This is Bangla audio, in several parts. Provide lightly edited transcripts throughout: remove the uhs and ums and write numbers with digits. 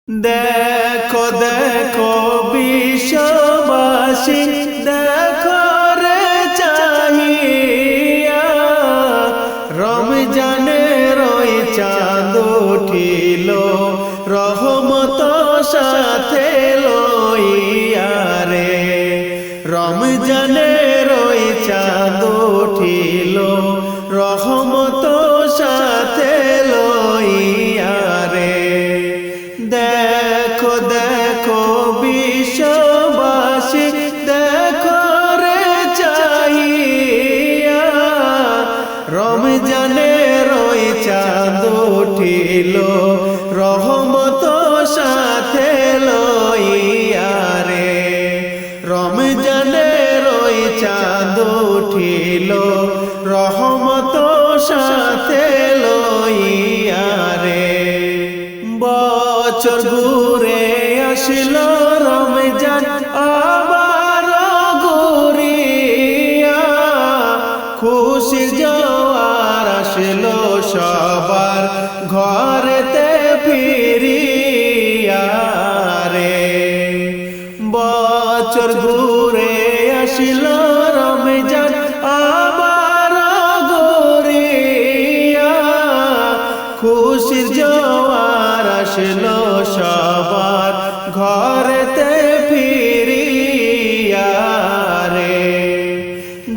দেখো দেখো বিশ্ববাসী, দেখো রে চাহিয়া, রমজানের ওই চাঁদ উঠিল, রহমত সাথে লইয়া রে। রমজানের ওই চাঁদ উঠিল, রহমত সাথে লইয়া রে। দেখো দেখো বিশ্ববাসী, দেখো রে চাহিয়া, রমজানের ওই চাঁদ উঠিল, রহমত সাথে লইয়া রে। রমজানের ওই চাঁদ উঠিল, রহমত সাথে লইয়া রে। বছর ঘুরে আসিল রমজান আবার ঘুরিয়া, খুশির জোয়ার আসিল সবার ঘরেতে ফিরিয়া রে। বছর ঘুরে আসিল রমজান আবার ঘুরিয়া, খুশির জোয়ার আসিল সবার ঘরেতে ফিরিয়া রে।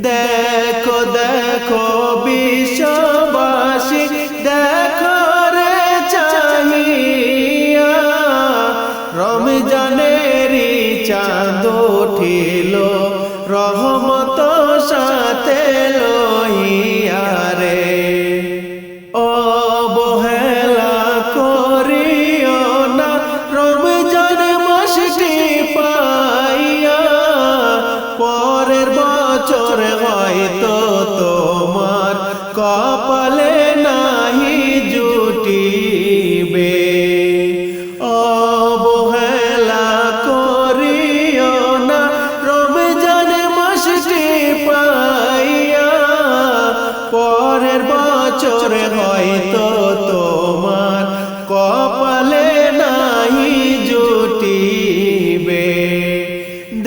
দেখো দেখো বিশ্ববাসী, দেখো রে চাহিয়া, রমজানেরই চাঁদ উঠিল, রহমত সাথে লইয়া রে। অবহেলা করিও না রমজান মাসটি পাইয়া, পরের বছর হয়তো তোমার কপালে নাহি জুটিবে। অবহেলা করিও না রমজান মাসটি পাইয়া, পরের বছর হয়তো তোমার কপালে নাহি জুটিবে।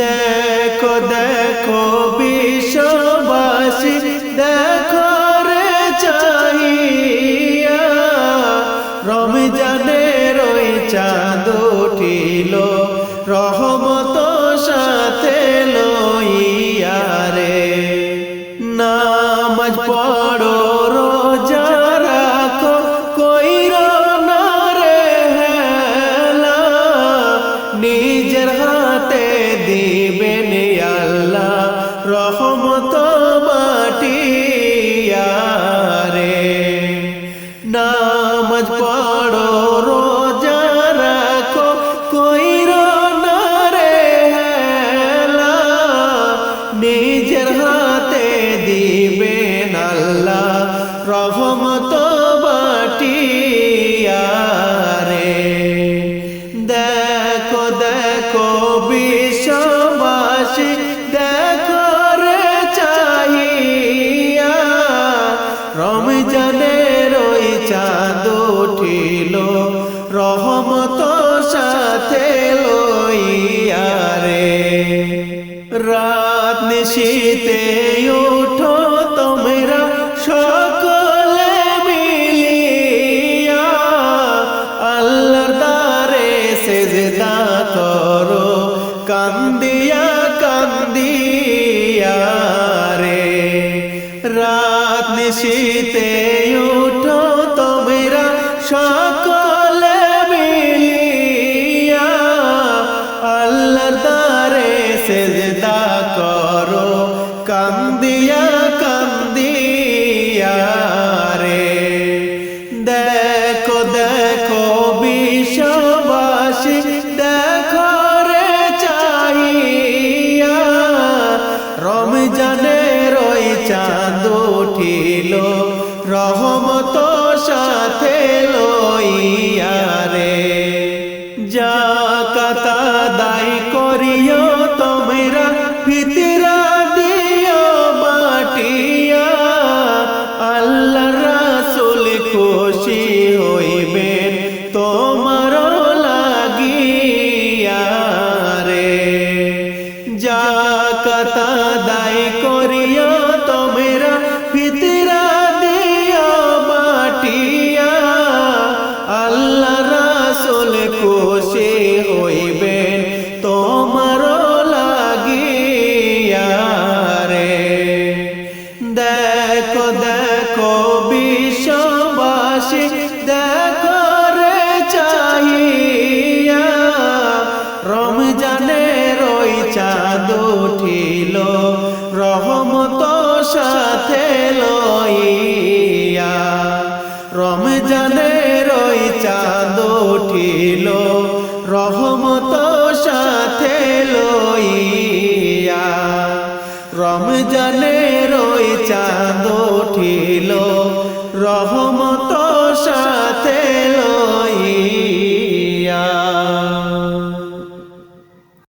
দেখো দেখো বিশ্ববাসী, দেখো রে চাহিয়া, রমজানের ওই চাঁদ উঠিল, রহমত সাথে লইয়া রে। নামাজ পড়ো রোজা রাখো, কইরো না রে হেলা, নিজের হাতে দিবেন আল্লাহ রহমত বাটিয়া রে। নামাজ পড়ো রোজা রাখো, কইরো না রে হেলা, নিজের হাতে দিবেন আল্লাহ রহমত বাটিয়া রে। দেখো দেখো বিশ্ববাসী, দেখো রে চাহিয়া, রমজানের ওই চাঁদ উঠিল, রহমত সাথে লইয়া রে। রাত নিশীতে উঠো তোমরা সকলে মিলিয়া, আল্লাহর দ্বারে সেজদা করো কান্দিয়া কান্দিয়া রে। রাত নিশীতে উঠো তোমরা সকলে মিলিয়া, আল্লাহর দ্বারে সেজদা করো কান্দিয়া কান্দিয়া রে। দেখো দেখো বিশ্ববাসী, দেখো রে চাহিয়া, রমজানের ওই চাঁদ উঠিল, রহমত সাথে লইয়া রে। যাকাত আদায় করিও তোমরা, ফিতরা দিও বাটিয়া, আল্লাহ রাসূল খুশি হইবেন তোমার লাগি। রহমত সাথে লইয়া রমজানের ওই চাঁদ উঠিল রহমত সাথে লইয়া